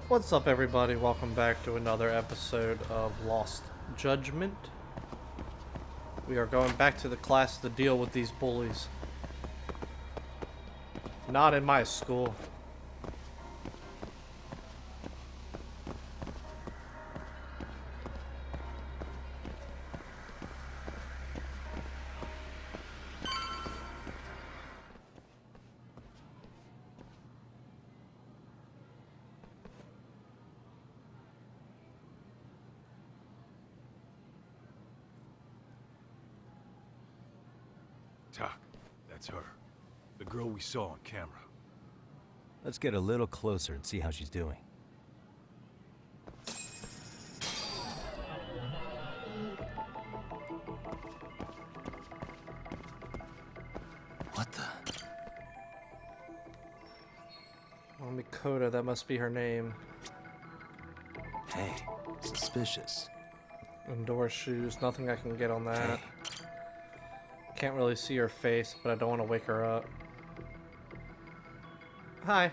What's up, everybody? Welcome back to another episode of Lost Judgment. We are going back to the class to deal with these bullies. Not in my school. Tak, that's her. The girl we saw on camera. Let's get a little closer and see how she's doing. What the? Mikota, that must be her name. Hey, suspicious. Indoor shoes, nothing I can get on that. Hey. Can't really see her face, but I don't want to wake her up. Hi,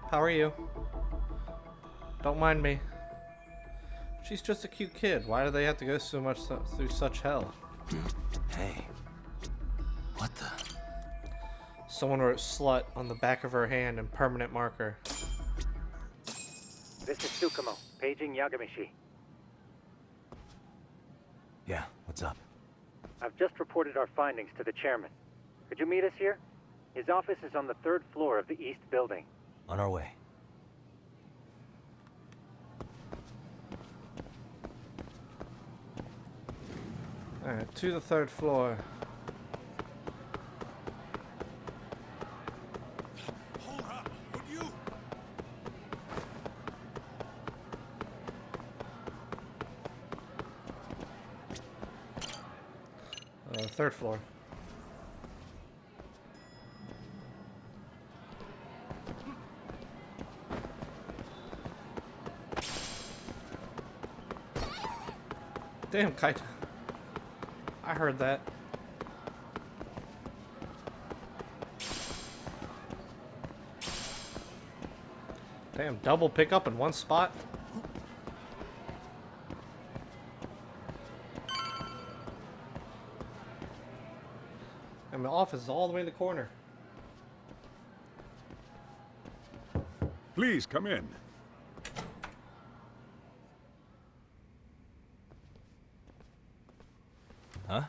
how are you? Don't mind me. She's just a cute kid. Why do they have to go so much through such hell? Hey. What the? Someone wrote slut on the back of her hand in permanent marker. This is Tsukumo, paging Yagamishi. Yeah, what's up? I've just reported our findings to the chairman. Could you meet us here? His office is on the 3rd floor of the east building. On our way. Alright, to the 3rd floor. Hold up, would you? 3rd floor. Damn, Kaito. I heard that. Damn, double pickup in one spot? And the office is all the way in the corner. Please, come in. Huh?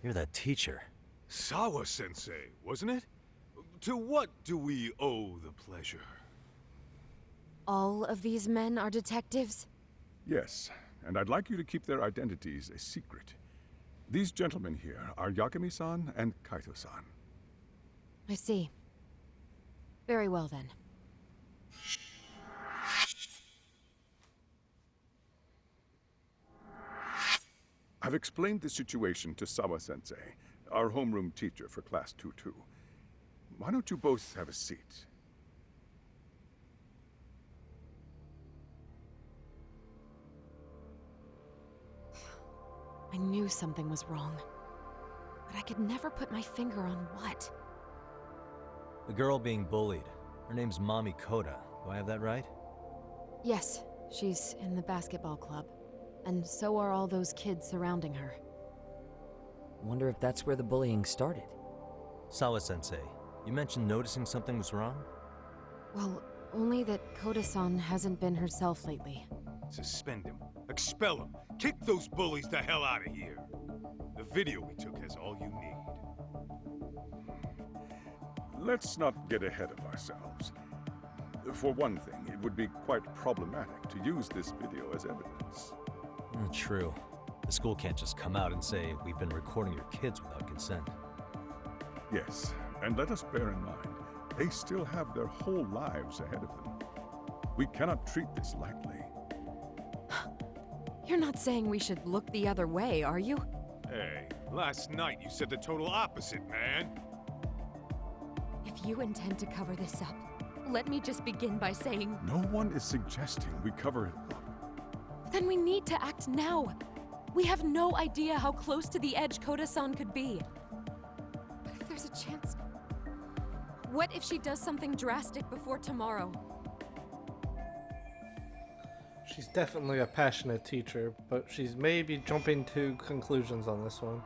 You're that teacher. Sawa-sensei, wasn't it? To what do we owe the pleasure? All of these men are detectives? Yes, and I'd like you to keep their identities a secret. These gentlemen here are Yagami-san and Kaito-san. I see. Very well then. I've explained the situation to Sawa-sensei, our homeroom teacher for Class 2-2. Why don't you both have a seat? I knew something was wrong. But I could never put my finger on what. The girl being bullied. Her name's Mami Koda. Do I have that right? Yes, she's in the basketball club. And so are all those kids surrounding her. Wonder if that's where the bullying started. Sawa-sensei, you mentioned noticing something was wrong? Well, only that Koda-san hasn't been herself lately. Suspend him. Expel him. Kick those bullies the hell out of here. The video we took has all you need. Let's not get ahead of ourselves. For one thing, it would be quite problematic to use this video as evidence. True. The school can't just come out and say, we've been recording your kids without consent. Yes, and let us bear in mind, they still have their whole lives ahead of them. We cannot treat this lightly. You're not saying we should look the other way, are you? Hey, last night you said the total opposite, man. If you intend to cover this up, let me just begin by saying... No one is suggesting we cover it up. Then we need to act now. We have no idea how close to the edge Koda-san could be. But if there's a chance... What if she does something drastic before tomorrow? She's definitely a passionate teacher, but she's maybe jumping to conclusions on this one.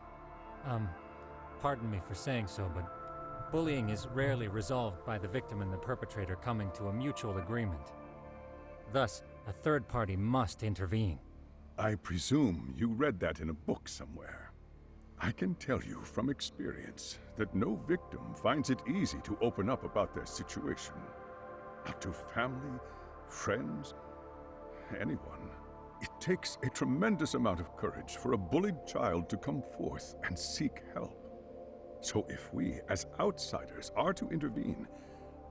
Pardon me for saying so, but bullying is rarely resolved by the victim and the perpetrator coming to a mutual agreement. Thus, a third party must intervene. I presume you read that in a book somewhere. I can tell you from experience that no victim finds it easy to open up about their situation. Not to family, friends, anyone. It takes a tremendous amount of courage for a bullied child to come forth and seek help. So if we, as outsiders, are to intervene,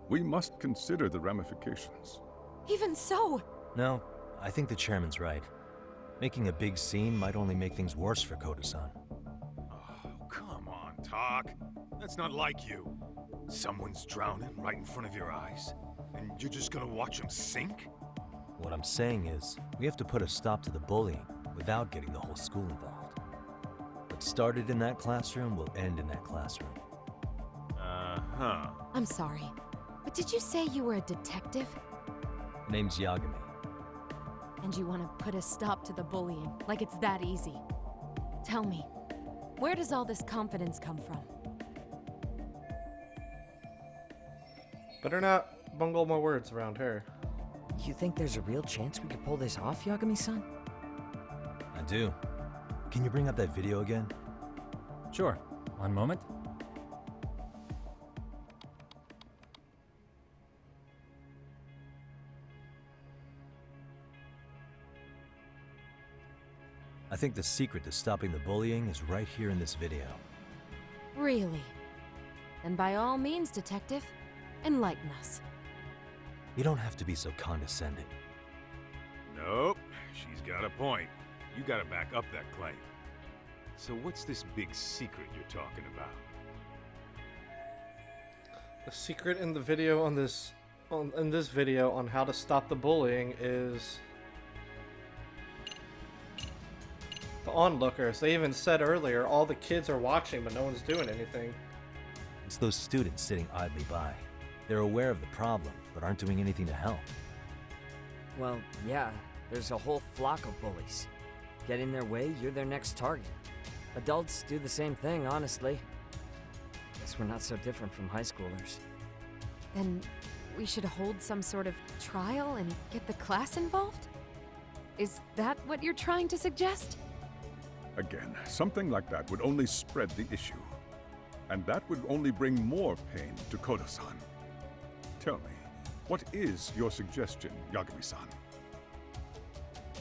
we must consider the ramifications. Even so, No, I think the chairman's right. Making a big scene might only make things worse for Koda-san. Oh, come on, Tak. That's not like you. Someone's drowning right in front of your eyes, and you're just gonna watch him sink? What I'm saying is, we have to put a stop to the bullying without getting the whole school involved. What started in that classroom will end in that classroom. Uh-huh. I'm sorry, but did you say you were a detective? Name's Yagami. And you want to put a stop to the bullying, like it's that easy? Tell me, where does all this confidence come from? Better not bungle my words around her. You think there's a real chance we could pull this off, Yagami-san? I do. Can you bring up that video again? Sure. One moment. I think the secret to stopping the bullying is right here in this video. Really? Then by all means, detective, enlighten us. You don't have to be so condescending. Nope, she's got a point. You gotta back up that claim. So what's this big secret you're talking about? The secret in the video in this video on how to stop the bullying is the onlookers. They even said earlier all the kids are watching, but no one's doing anything. It's those students sitting idly by. They're aware of the problem, but aren't doing anything to help. Well, yeah, there's a whole flock of bullies. Get in their way, you're their next target. Adults do the same thing, honestly. Guess we're not so different from high schoolers. Then we should hold some sort of trial and get the class involved? Is that what you're trying to suggest? Again, something like that would only spread the issue. And that would only bring more pain to Koda-san. Tell me, what is your suggestion, Yagami-san?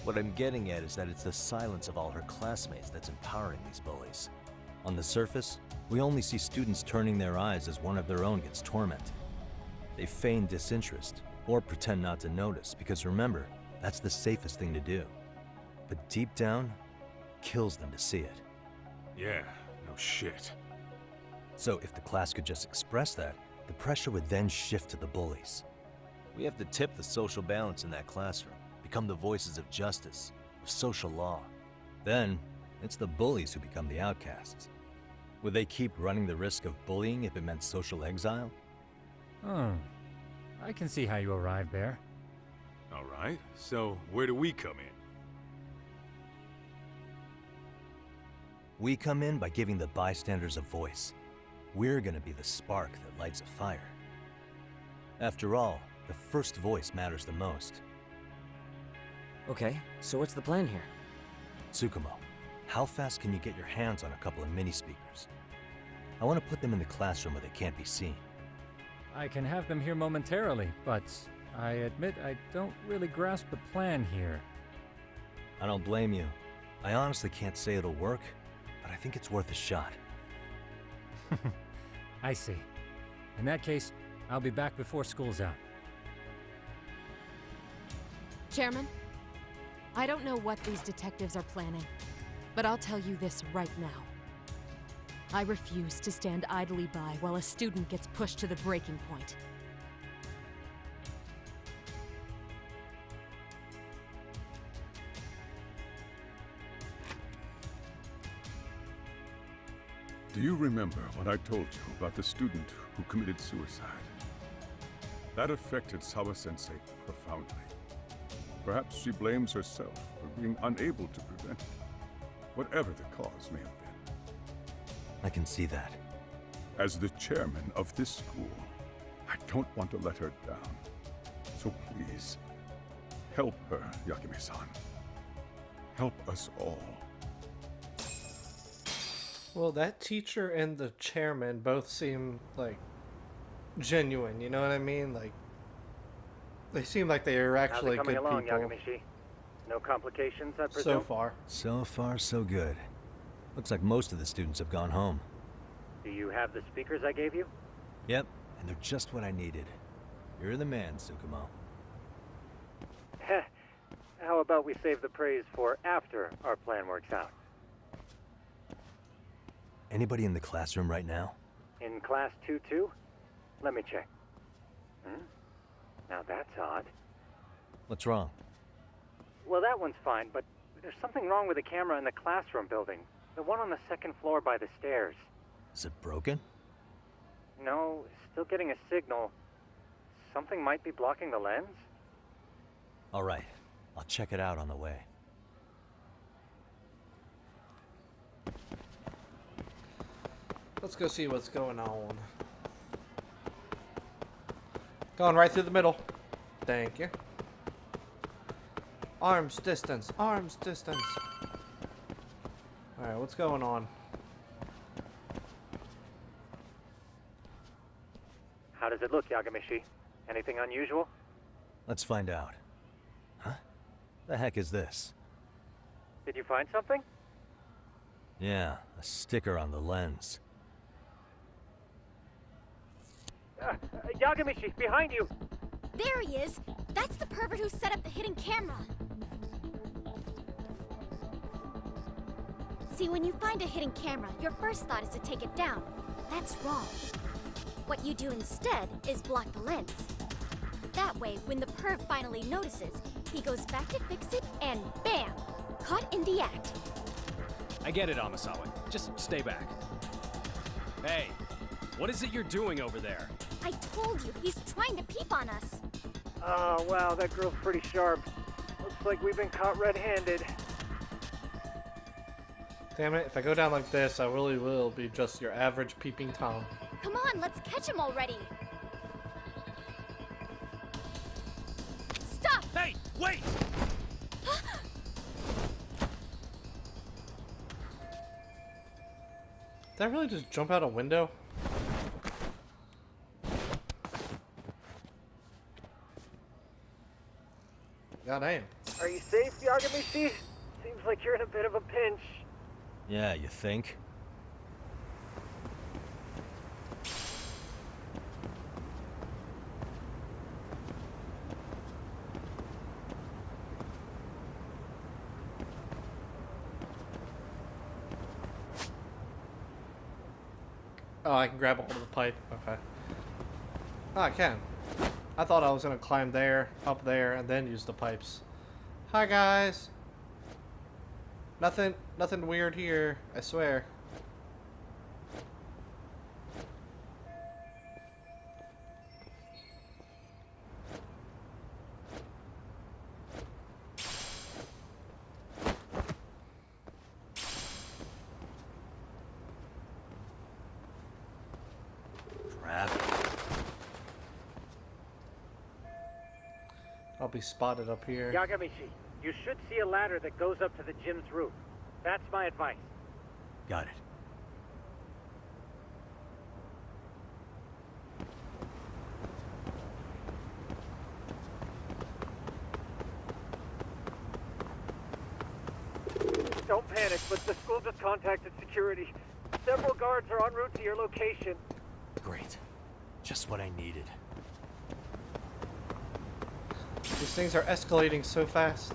What I'm getting at is that it's the silence of all her classmates that's empowering these bullies. On the surface, we only see students turning their eyes as one of their own gets tormented. They feign disinterest, or pretend not to notice, because remember, that's the safest thing to do. But deep down, kills them to see it. Yeah, no shit. So if the class could just express that, the pressure would then shift to the bullies. We have to tip the social balance in that classroom, become the voices of justice, of social law. Then, it's the bullies who become the outcasts. Would they keep running the risk of bullying if it meant social exile? I can see how you arrived there. All right, so where do we come in? We come in by giving the bystanders a voice. We're gonna be the spark that lights a fire. After all, the first voice matters the most. Okay, so what's the plan here? Tsukumo, how fast can you get your hands on a couple of mini speakers? I want to put them in the classroom where they can't be seen. I can have them here momentarily, but I admit I don't really grasp the plan here. I don't blame you. I honestly can't say it'll work, but I think it's worth a shot. I see. In that case, I'll be back before school's out. Chairman, I don't know what these detectives are planning, but I'll tell you this right now. I refuse to stand idly by while a student gets pushed to the breaking point. Do you remember what I told you about the student who committed suicide? That affected Sawa-sensei profoundly. Perhaps she blames herself for being unable to prevent it, whatever the cause may have been. I can see that. As the chairman of this school, I don't want to let her down. So please, help her, Yagami-san. Help us all. Well, that teacher and the chairman both seem like genuine, you know what I mean? Like, they seem like they are actually How's it good coming along, people. Yagamishi? No complications, I presume? So far. So far, so good. Looks like most of the students have gone home. Do you have the speakers I gave you? Yep, and they're just what I needed. You're the man, Tsukumo. Heh. How about we save the praise for after our plan works out? Anybody in the classroom right now? In class 2-2? Let me check. Now that's odd. What's wrong? Well, that one's fine, but there's something wrong with the camera in the classroom building. The one on the second floor by the stairs. Is it broken? No, still getting a signal. Something might be blocking the lens? All right, I'll check it out on the way. Let's go see what's going on. Going right through the middle. Thank you. Arms distance. Arms distance. Alright, what's going on? How does it look, Yagamishi? Anything unusual? Let's find out. Huh? The heck is this? Did you find something? Yeah, a sticker on the lens. Yagamishi, behind you! There he is! That's the pervert who set up the hidden camera! See, when you find a hidden camera, your first thought is to take it down. That's wrong. What you do instead is block the lens. That way, when the perv finally notices, he goes back to fix it and BAM! Caught in the act. I get it, Amasawa. Just stay back. Hey, what is it you're doing over there? I told you, he's trying to peep on us. Oh, wow, that girl's pretty sharp. Looks like we've been caught red-handed. Damn it, if I go down like this, I really will be just your average peeping Tom. Come on, let's catch him already. Stop! Hey, wait! Did I really just jump out a window? Goddamn. Are you safe, Yagamishi? Seems like you're in a bit of a pinch. Yeah, you think? Oh, I can grab hold of the pipe. Okay. Oh, I can. I thought I was gonna climb there, up there, and then use the pipes. Hi, guys. Nothing weird here, I swear. Crap. I'll be spotted up here. Yagamishi, you should see a ladder that goes up to the gym's roof. That's my advice. Got it. Don't panic, but the school just contacted security. Several guards are en route to your location. Great. Just what I needed. These things are escalating so fast.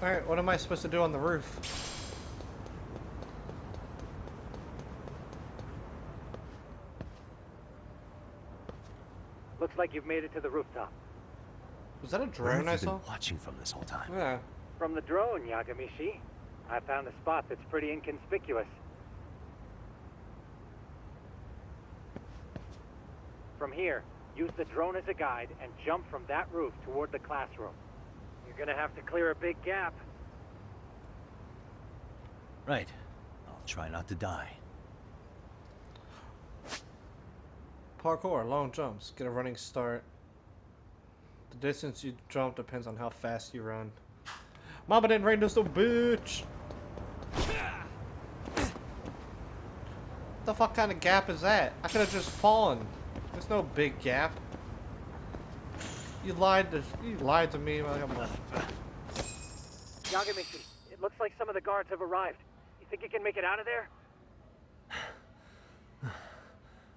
Alright, what am I supposed to do on the roof? Looks like you've made it to the rooftop. Was that a Where drone I have you saw? been watching from this whole time? Yeah. From the drone, Yagamishi. I found a spot that's pretty inconspicuous. From here, use the drone as a guide and jump from that roof toward the classroom. You're gonna have to clear a big gap. Right. I'll try not to die. Parkour, long jumps, get a running start. The distance you jump depends on how fast you run. Mama didn't rain this little bitch! What the fuck kind of gap is that? I could have just fallen. There's no big gap. You lied to me. Like Yagamichi, it looks like some of the guards have arrived. You think you can make it out of there?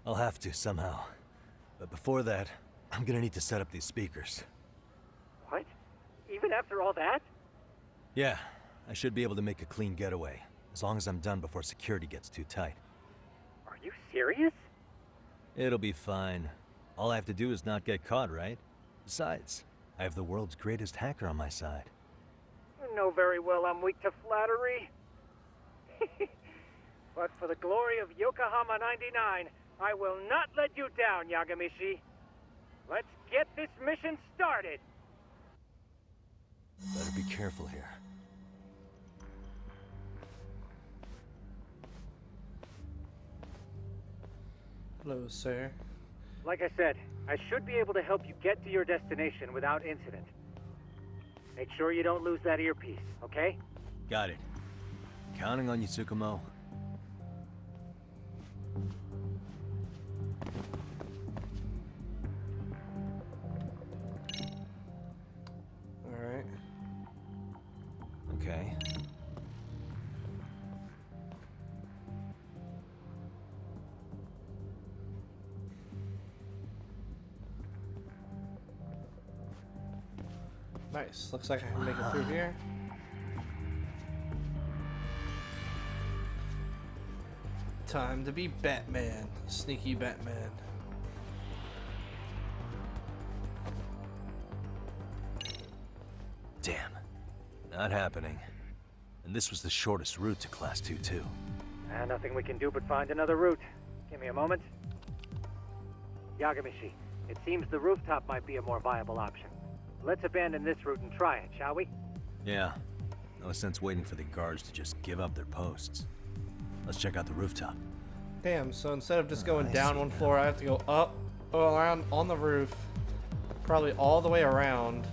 I'll have to somehow. But before that, I'm gonna need to set up these speakers. What? Even after all that? Yeah, I should be able to make a clean getaway, as long as I'm done before security gets too tight. Are you serious? It'll be fine. All I have to do is not get caught, right? Besides, I have the world's greatest hacker on my side. You know very well I'm weak to flattery. But for the glory of Yokohama 99, I will not let you down, Yagamishi. Let's get this mission started. Better be careful here. hello, sir. Like I said, I should be able to help you get to your destination without incident. Make sure you don't lose that earpiece, okay? Got it. Counting on you, Tsukumo. Alright. Okay. Nice. Looks like I can make it through here. Time to be Batman. Sneaky Batman. Damn. Not happening. And this was the shortest route to Class 2 too. Nothing we can do but find another route. Give me a moment. Yagamishi, it seems the rooftop might be a more viable option. Let's abandon this route and try it, shall we? Yeah. No sense waiting for the guards to just give up their posts. Let's check out the rooftop. Damn, so instead of just going I down see one now. floor, I have to go up, around on the roof, probably all the way around.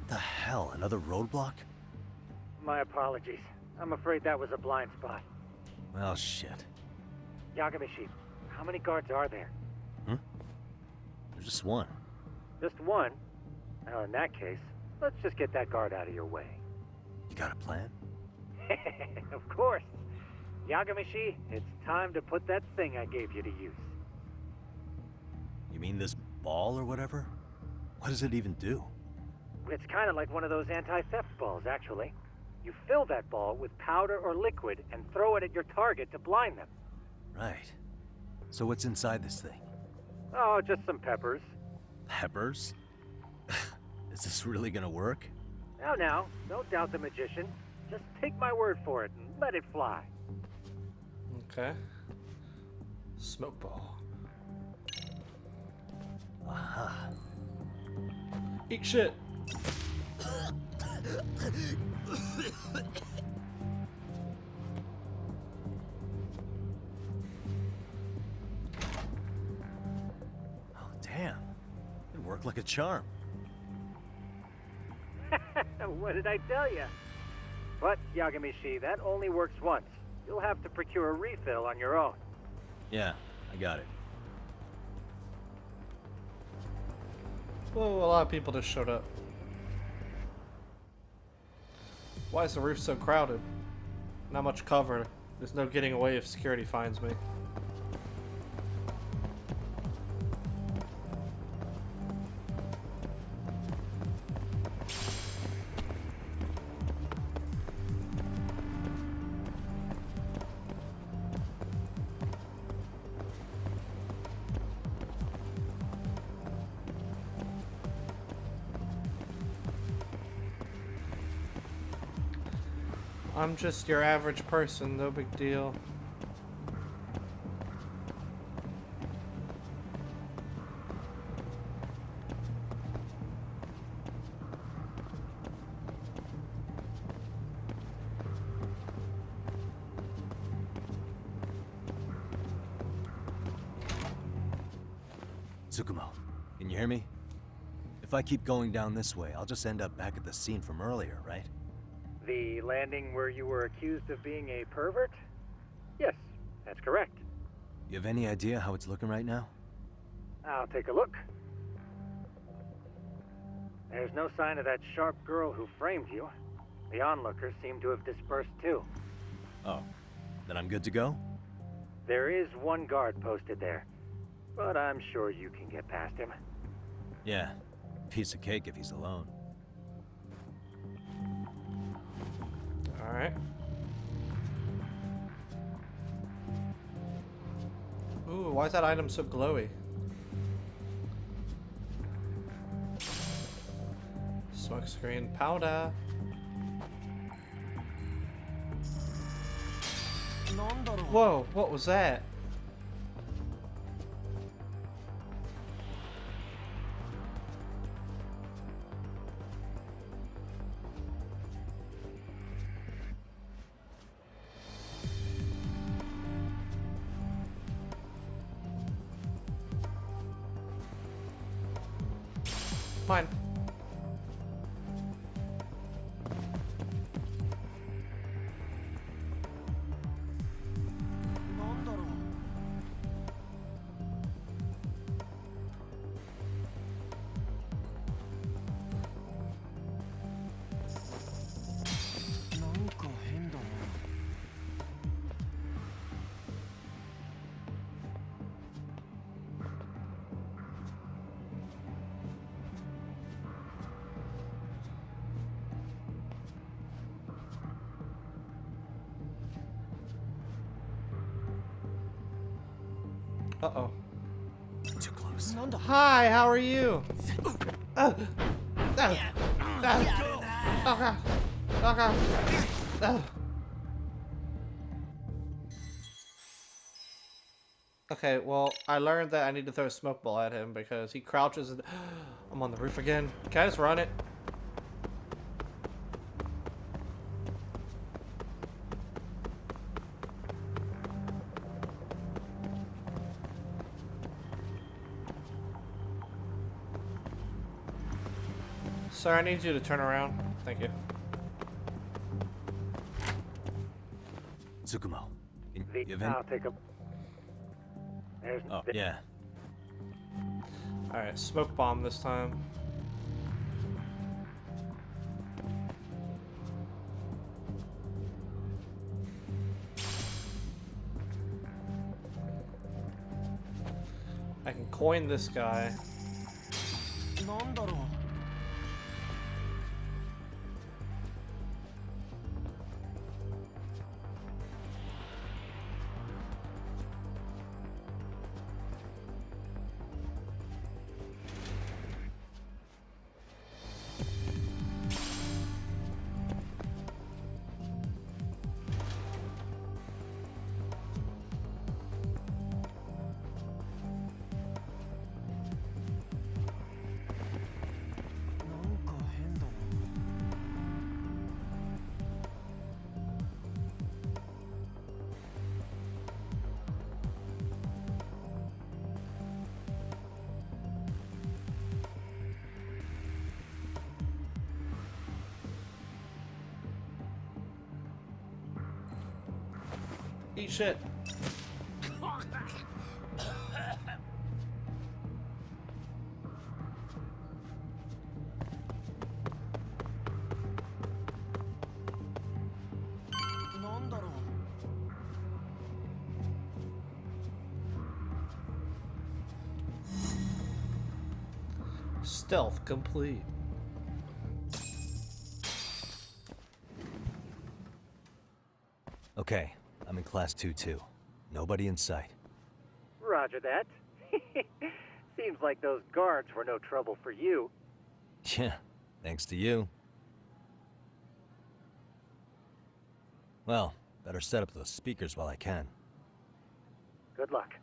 The hell? Another roadblock? My apologies. I'm afraid that was a blind spot. Well, shit. Yagamishi, how many guards are there? There's just one. Just one? Well, in that case, let's just get that guard out of your way. You got a plan? Of course. Yagamishi, it's time to put that thing I gave you to use. You mean this ball or whatever? What does it even do? It's kind of like one of those anti-theft balls, actually. You fill that ball with powder or liquid and throw it at your target to blind them. Right. So what's inside this thing? Oh, just some peppers. Peppers? Is this really gonna work? Now, don't doubt the magician. Just take my word for it and let it fly. Okay. Smoke ball. Aha. Eat shit. Oh, damn. It worked like a charm. What did I tell you? But, Yagamishi, that only works once. You'll have to procure a refill on your own. Yeah, I got it. Whoa, a lot of people just showed up. Why is the roof so crowded? Not much cover. There's no getting away if security finds me. I'm just your average person, no big deal. Tsukumo, can you hear me? If I keep going down this way, I'll just end up back at the scene from earlier, right? The landing where you were accused of being a pervert? Yes, that's correct. You have any idea how it's looking right now? I'll take a look. There's no sign of that sharp girl who framed you. The onlookers seem to have dispersed too. Oh, then I'm good to go? There is one guard posted there, but I'm sure you can get past him. Yeah, piece of cake if he's alone. Alright. Ooh, why is that item so glowy? Smoke screen powder. Whoa, what was that? Fine. Uh-oh. Too close. Hi, how are you? Okay. Okay, well, I learned that I need to throw a smoke ball at him because he crouches and... I'm on the roof again. Can I just run it? Sir, I need you to turn around. Thank you. Tsukumo, can you have any... I'll take a... There's... Oh, yeah. Alright, smoke bomb this time. I can coin this guy. Eat shit. Stealth complete. Okay, I'm in class 2-2. Nobody in sight. Roger that. Seems like those guards were no trouble for you. Yeah, thanks to you. Well, better set up those speakers while I can. Good luck.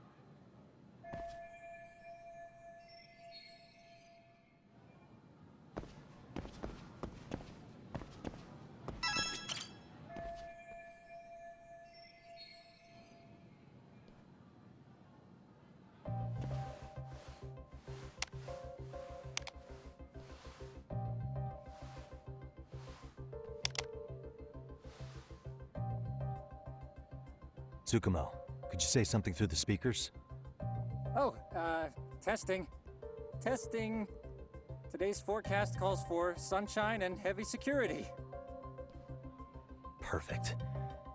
Tsukumo, could you say something through the speakers? Oh, testing. Testing. Today's forecast calls for sunshine and heavy security. Perfect.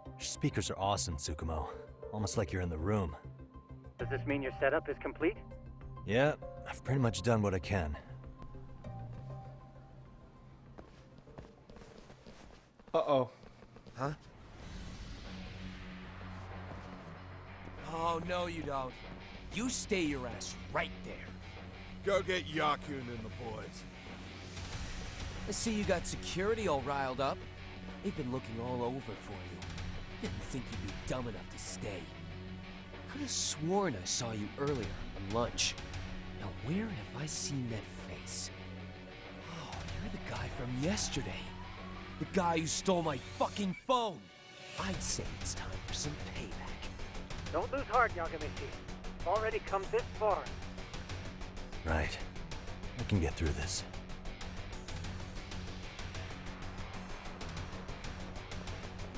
Your speakers are awesome, Tsukumo. Almost like you're in the room. Does this mean your setup is complete? Yeah, I've pretty much done what I can. Uh-oh. Huh? Oh, no you don't. You stay your ass right there. Go get Yakun and the boys. I see you got security all riled up. They've been looking all over for you. Didn't think you'd be dumb enough to stay. Could have sworn I saw you earlier on lunch. Now where have I seen that face? Oh, you're the guy from yesterday. The guy who stole my fucking phone. I'd say it's time for some payback. Don't lose heart, Yagamichi. You've already come this far. Right. I can get through this.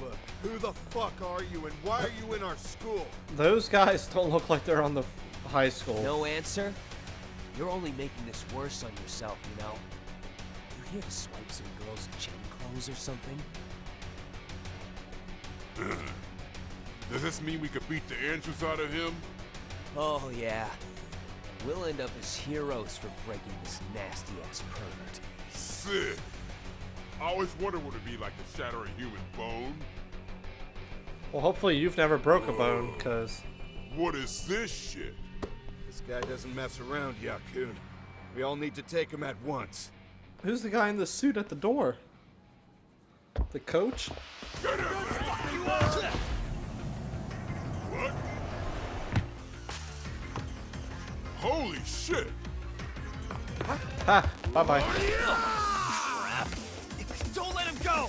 Look, who the fuck are you and why are you in our school? Those guys don't look like they're on the high school. No answer? You're only making this worse on yourself, you know? You here to swipe some girls' gym clothes or something? Does this mean we could beat the answers out of him? Oh, yeah. We'll end up as heroes for breaking this nasty-ass pervert. Sick. I always wondered what it'd be like to shatter a human bone. Well, hopefully you've never broke a bone, because... What is this shit? This guy doesn't mess around, Yakun. We all need to take him at once. Who's the guy in the suit at the door? The coach? What? Holy shit! Ha! Bye-bye. Don't let him go!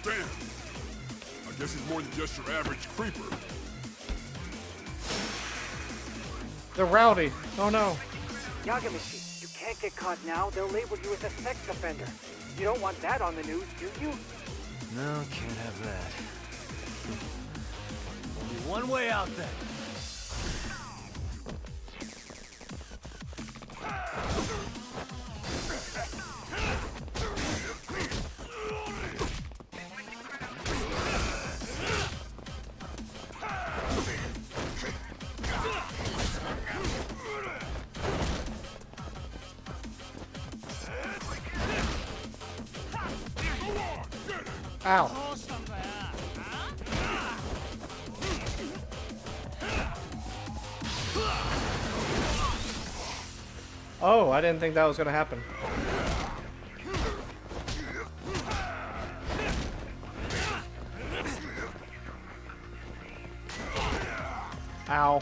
Damn! I guess he's more than just your average creeper. They're rowdy. Oh no. Yagamichi, you can't get caught now. They'll label you as a sex offender. You don't want that on the news, do you? No, can't have that. Only one way out then. Ow. Oh, I didn't think that was gonna happen. Ow.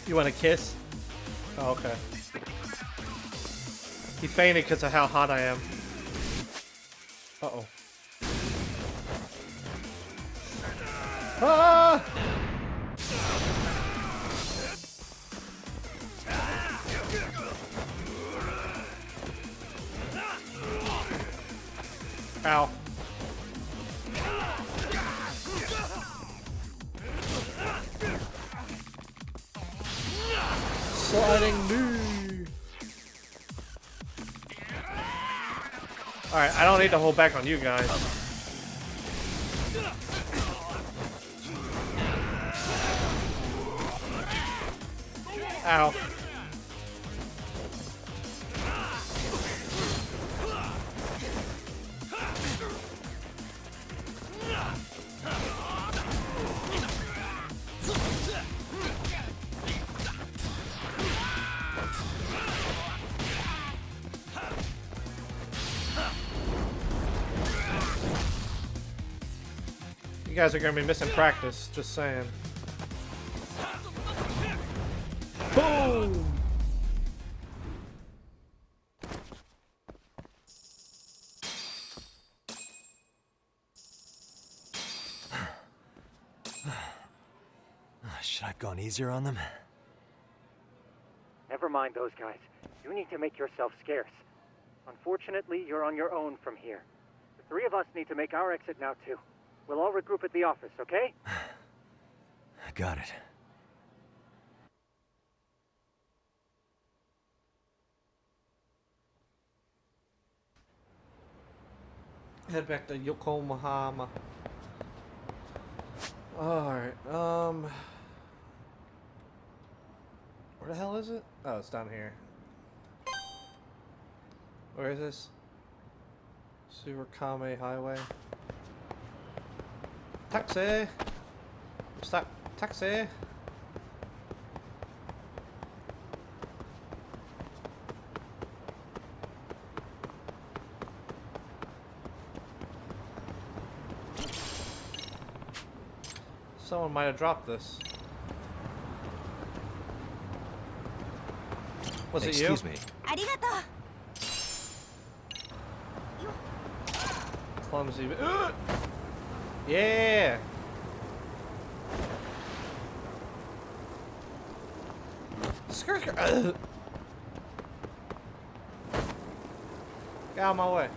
You want a kiss? Oh, okay. He fainted because of how hot I am. Uh-oh. Ah! Ow. Sliding knee. Alright, I don't need to hold back on you guys. Ow. You guys are gonna be missing practice, just saying. Boom! Should I have gone easier on them? Never mind those guys. You need to make yourself scarce. Unfortunately, you're on your own from here. The three of us need to make our exit now, too. We'll all regroup at the office, okay? Got it. Head back to Yokohama. Alright, where the hell is it? Oh, it's down here. Where is this? Tsurakame Highway. Taxi! Stop! Taxi! Someone might have dropped this. Was it you? Excuse me. Arigato. Clumsy. Yeah! Skirt, skirt. Get out of my way.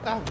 Ow.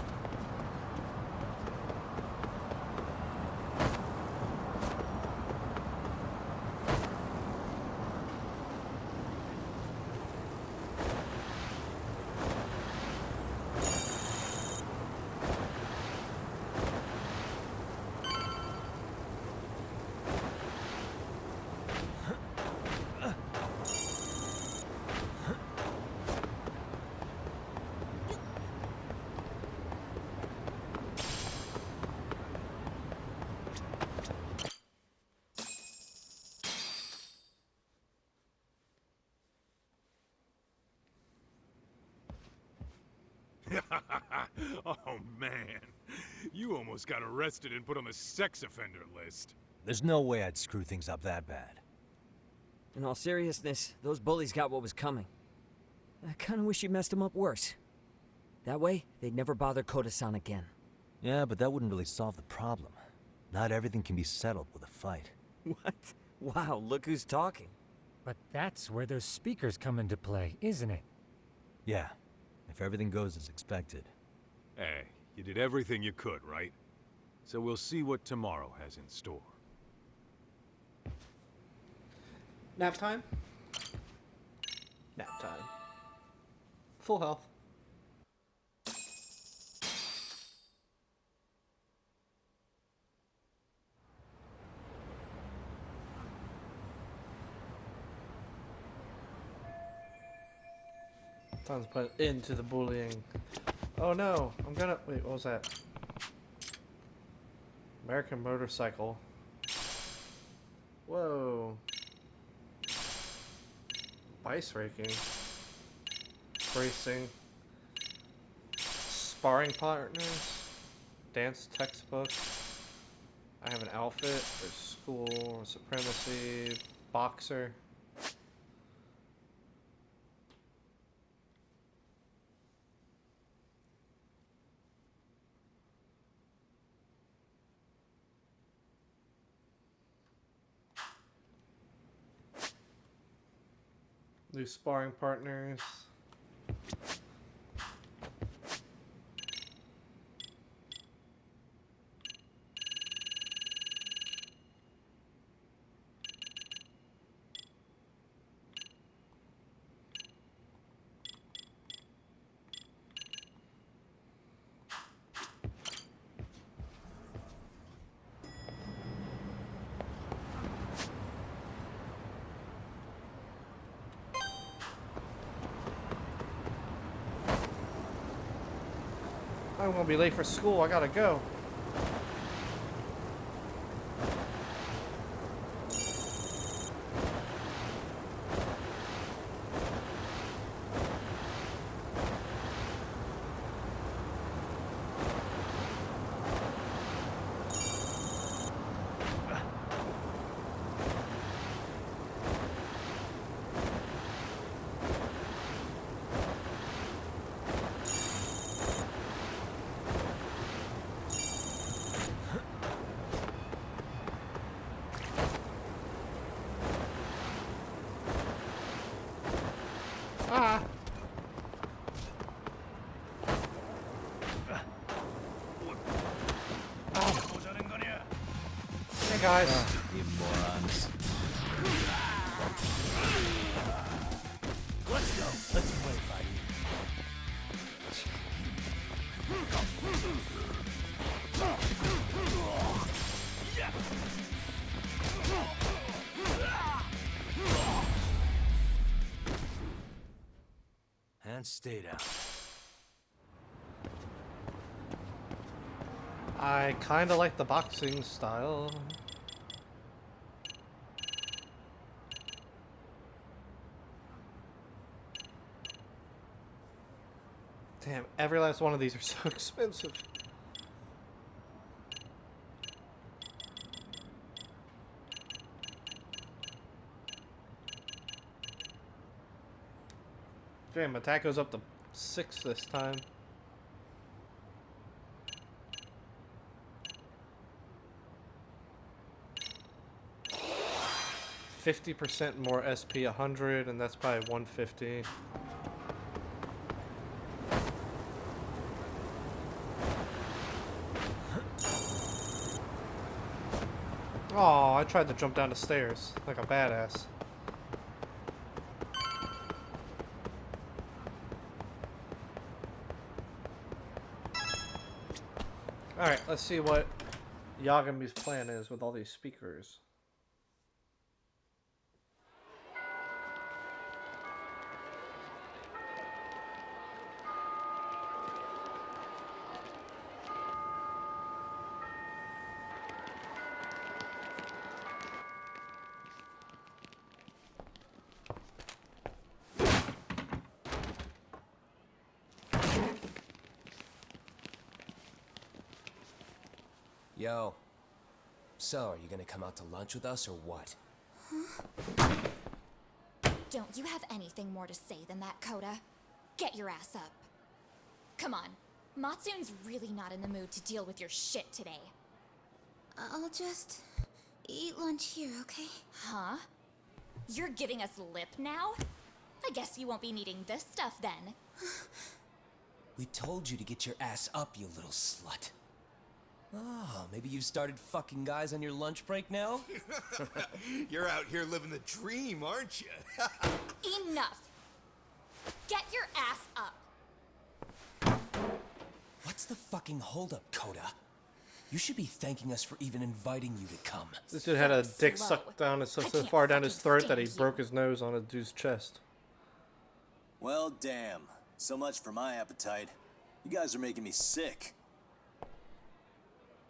Oh, man. You almost got arrested and put on the sex offender list. There's no way I'd screw things up that bad. In all seriousness, those bullies got what was coming. I kinda wish you messed them up worse. That way, they'd never bother Koda-san again. Yeah, but that wouldn't really solve the problem. Not everything can be settled with a fight. What? Wow, look who's talking. But that's where those speakers come into play, isn't it? Yeah, if everything goes as expected. Hey, you did everything you could, right? So we'll see what tomorrow has in store. Nap time? Nap time. Full health. Time to put an end to the bullying. Oh no, I'm gonna... Wait, what was that? American motorcycle. Whoa. Ice raking. Bracing. Sparring partners. Dance textbook. I have an outfit. There's school. Supremacy. Boxer. New sparring partners. I'm gonna be late for school. I gotta go. Ah! Hey guys. You morons. Let's go. Let's play fight. And stay down. I kinda like the boxing style. Damn, every last one of these are so expensive. Damn, attack goes up to 6 this time. %50 more SP 100, and that's probably 150. Oh, I tried to jump down the stairs like a badass. Alright, let's see what Yagami's plan is with all these speakers. Yo. So, are you gonna come out to lunch with us or what? Don't you have anything more to say than that, Koda? Get your ass up. Come on. Matsune's really not in the mood to deal with your shit today. I'll just eat lunch here, okay? Huh? You're giving us lip now? I guess you won't be needing this stuff then. We told you to get your ass up, you little slut. Oh, maybe you've started fucking guys on your lunch break now? You're out here living the dream, aren't you? Enough! Get your ass up! What's the fucking holdup, Koda? You should be thanking us for even inviting you to come. This dude had a dick sucked down so far down his throat that he broke his nose on a dude's chest. Well, damn. So much for my appetite. You guys are making me sick.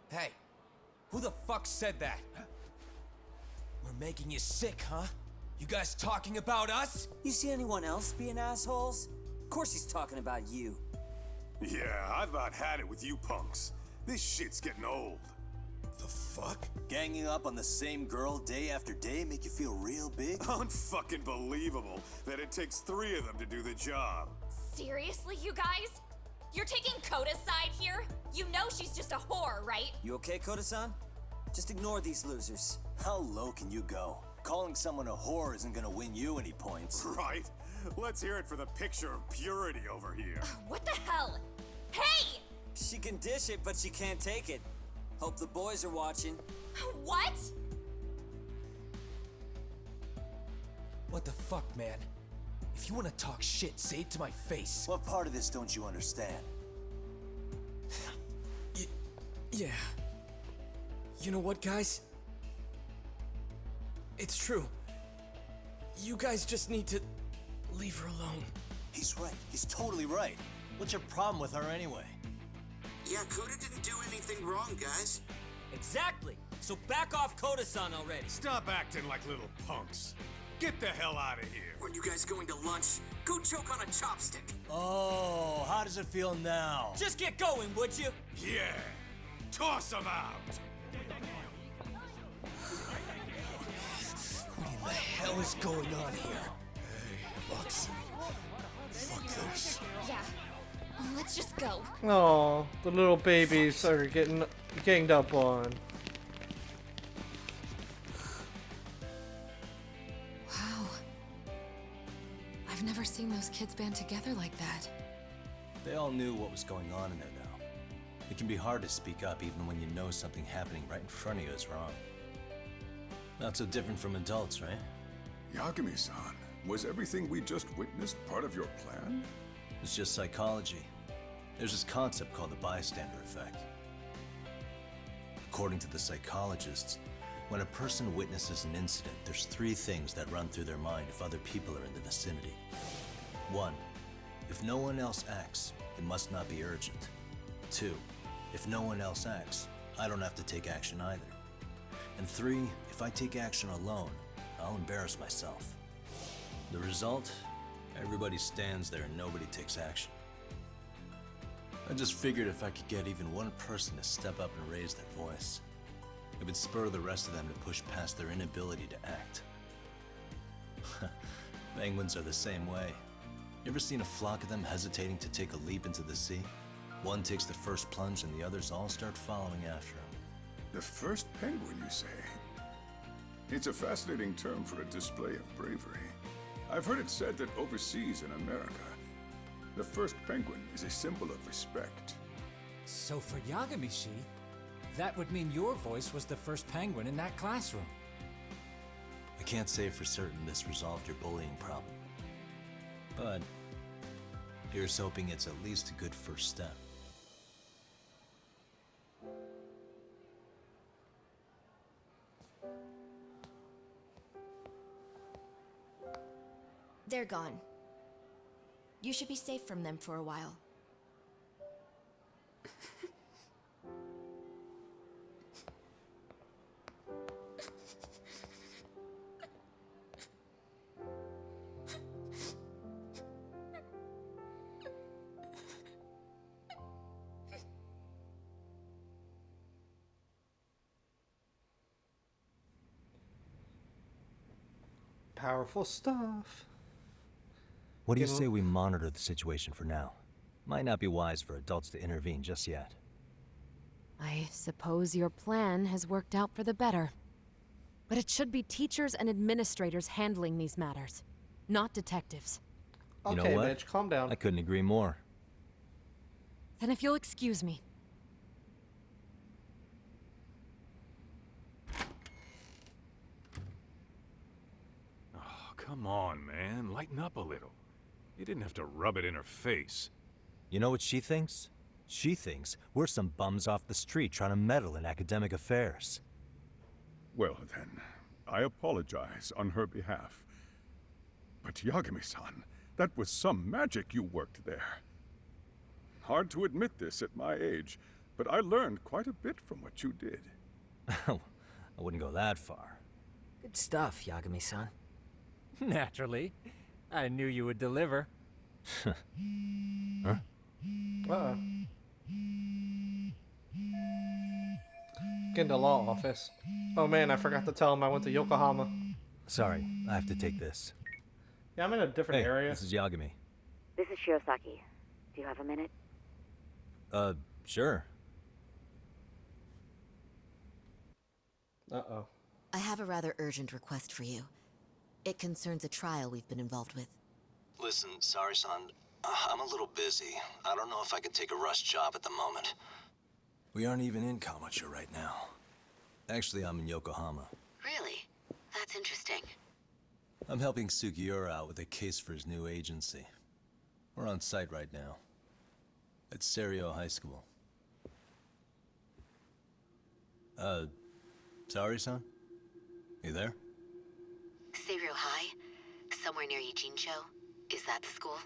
Hey, who the fuck said that? We're making you sick, huh? You guys talking about us? You see anyone else being assholes? Of course he's talking about you. Yeah, I've about had it with you punks. This shit's getting old. The fuck? Ganging up on the same girl day after day make you feel real big? Unfucking believable that it takes 3 of them to do the job. Seriously, you guys? You're taking Koda's side here? You know she's just a whore, right? You okay, Koda-san? Just ignore these losers. How low can you go? Calling someone a whore isn't gonna win you any points. Right? Let's hear it for the picture of purity over here. What the hell? Hey! She can dish it, but she can't take it. Hope the boys are watching. What? What the fuck, man? If you want to talk shit, say it to my face. What part of this don't you understand? Yeah. You know what, guys? It's true. You guys just need to leave her alone. He's right. He's totally right. What's your problem with her anyway? Yeah, Koda didn't do anything wrong, guys. Exactly. So back off Koda-san already. Stop acting like little punks. Get the hell out of here. When you guys going to lunch, go choke on a chopstick. Oh, how does it feel now? Just get going, would you? Yeah. Toss them out. What in the hell is going on here? Hey, Lux. Fuck this. Yeah. Let's just go. Oh, the little babies are getting ganged up on. Wow. I've never seen those kids band together like that. They all knew what was going on in there now. It can be hard to speak up even when you know something happening right in front of you is wrong. Not so different from adults, right? Yagami-san, was everything we just witnessed part of your plan? It's just psychology. There's this concept called the bystander effect. According to the psychologists, when a person witnesses an incident, there's 3 things that run through their mind if other people are in the vicinity. 1. If no one else acts, it must not be urgent. 2. If no one else acts, I don't have to take action either. And 3, if I take action alone, I'll embarrass myself. The result? Everybody stands there and nobody takes action. I just figured if I could get even one person to step up and raise their voice, it would spur the rest of them to push past their inability to act. Penguins are the same way. You ever seen a flock of them hesitating to take a leap into the sea? One takes the first plunge and the others all start following after him. The first penguin, you say? It's a fascinating term for a display of bravery. I've heard it said that overseas in America, the first penguin is a symbol of respect. So for Yagami-shi, that would mean your voice was the first penguin in that classroom. I can't say for certain this resolved your bullying problem. But here's hoping it's at least a good first step. They're gone. You should be safe from them for a while. Powerful stuff. What do you say we monitor the situation for now? Might not be wise for adults to intervene just yet. I suppose your plan has worked out for the better. But it should be teachers and administrators handling these matters, not detectives. You know Okay, what? Mitch, calm down. I couldn't agree more. Then if you'll excuse me. Oh, come on, man. Lighten up a little. You didn't have to rub it in her face. You know what she thinks? She thinks we're some bums off the street trying to meddle in academic affairs. Well then, I apologize on her behalf. But Yagami-san, that was some magic you worked there. Hard to admit this at my age, but I learned quite a bit from what you did. I wouldn't go that far. Good stuff, Yagami-san. Naturally. I knew you would deliver. Huh? Uh-oh. Get in the law office. Oh man, I forgot to tell him I went to Yokohama. Sorry, I have to take this. Yeah, I'm in a different Hey, area. this is Yagami. This is Shirosaki. Do you have a minute? Sure. Uh-oh. I have a rather urgent request for you. It concerns a trial we've been involved with. Listen, Sari-san, I'm a little busy. I don't know if I can take a rush job at the moment. We aren't even in Kamucha right now. Actually, I'm in Yokohama. Really? That's interesting. I'm helping Sugiura out with a case for his new agency. We're on site right now. At Serio High School. Sari-san? You there? Serio High? Somewhere near Ijincho? Is that the school?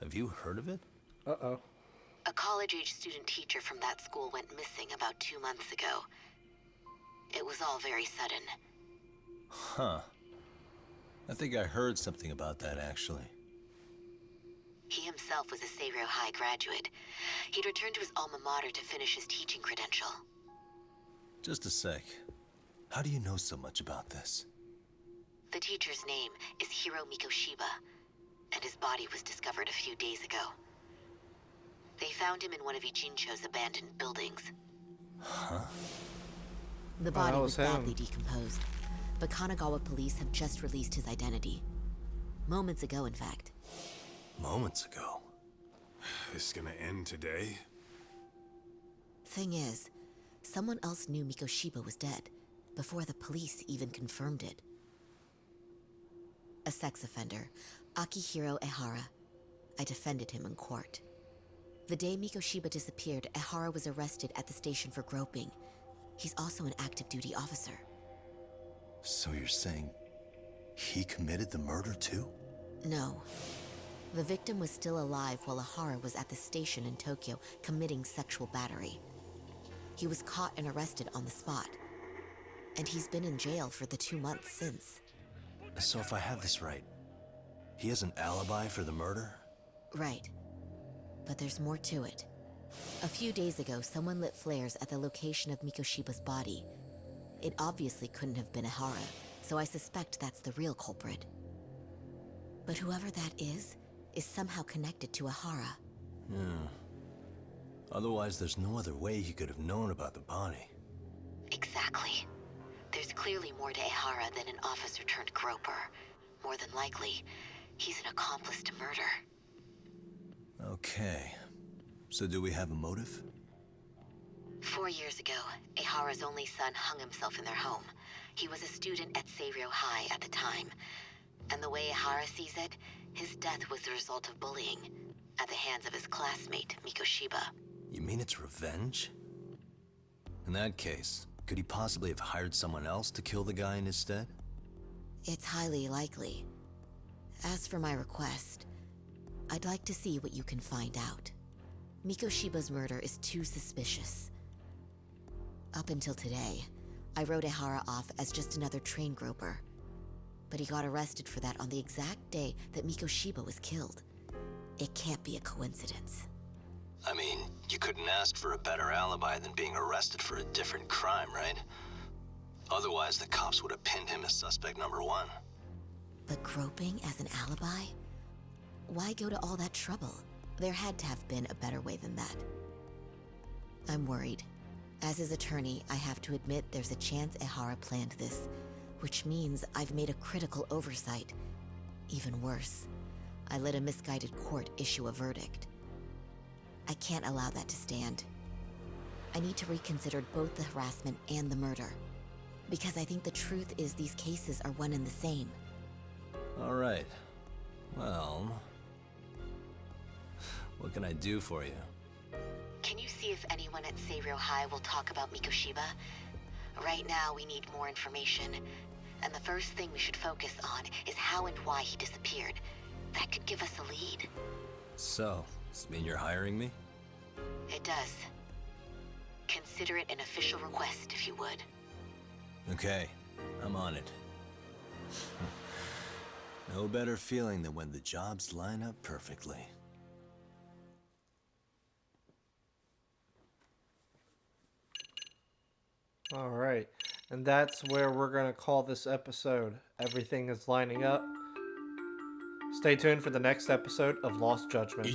Have you heard of it? Uh-oh. A college-age student teacher from that school went missing about 2 months ago. It was all very sudden. Huh. I think I heard something about that, actually. He himself was a Serio High graduate. He'd returned to his alma mater to finish his teaching credential. Just a sec. How do you know so much about this? The teacher's name is Hiro Mikoshiba, and his body was discovered a few days ago. They found him in one of Ijincho's abandoned buildings. Huh? The body was badly decomposed, but Kanagawa police have just released his identity. Moments ago, in fact. Moments ago? This gonna end today? Thing is, someone else knew Mikoshiba was dead, before the police even confirmed it. A sex offender, Akihiro Ehara. I defended him in court. The day Mikoshiba disappeared, Ehara was arrested at the station for groping. He's also an active duty officer. So you're saying he committed the murder too? No. The victim was still alive while Ehara was at the station in Tokyo committing sexual battery. He was caught and arrested on the spot. And he's been in jail for the 2 months since. So if I have this right, he has an alibi for the murder? Right. But there's more to it. A few days ago, someone lit flares at the location of Mikoshiba's body. It obviously couldn't have been Ehara, so I suspect that's the real culprit. But whoever that is somehow connected to Ehara. Otherwise, there's no other way he could have known about the body. Exactly. There's clearly more to Ehara than an officer turned groper. More than likely, he's an accomplice to murder. Okay. So do we have a motive? 4 years ago, Ehara's only son hung himself in their home. He was a student at Seiryo High at the time. And the way Ehara sees it, his death was the result of bullying at the hands of his classmate, Mikoshiba. You mean it's revenge? In that case, could he possibly have hired someone else to kill the guy in his stead? It's highly likely. As for my request, I'd like to see what you can find out. Mikoshiba's murder is too suspicious. Up until today, I wrote Ehara off as just another train groper. But he got arrested for that on the exact day that Mikoshiba was killed. It can't be a coincidence. I mean, you couldn't ask for a better alibi than being arrested for a different crime, right? Otherwise, the cops would have pinned him as suspect number 1. But groping as an alibi? Why go to all that trouble? There had to have been a better way than that. I'm worried. As his attorney, I have to admit there's a chance Ehara planned this, which means I've made a critical oversight. Even worse, I let a misguided court issue a verdict. I can't allow that to stand. I need to reconsider both the harassment and the murder, because I think the truth is these cases are one and the same. All right. Well, what can I do for you? Can you see if anyone at Seiryo High will talk about Mikoshiba? Right now, we need more information. And the first thing we should focus on is how and why he disappeared. That could give us a lead. So, does this mean you're hiring me? It does. Consider it an official request, if you would. Okay, I'm on it. No better feeling than when the jobs line up perfectly. Alright, and that's where we're going to call this episode. Everything is lining up. Stay tuned for the next episode of Lost Judgment.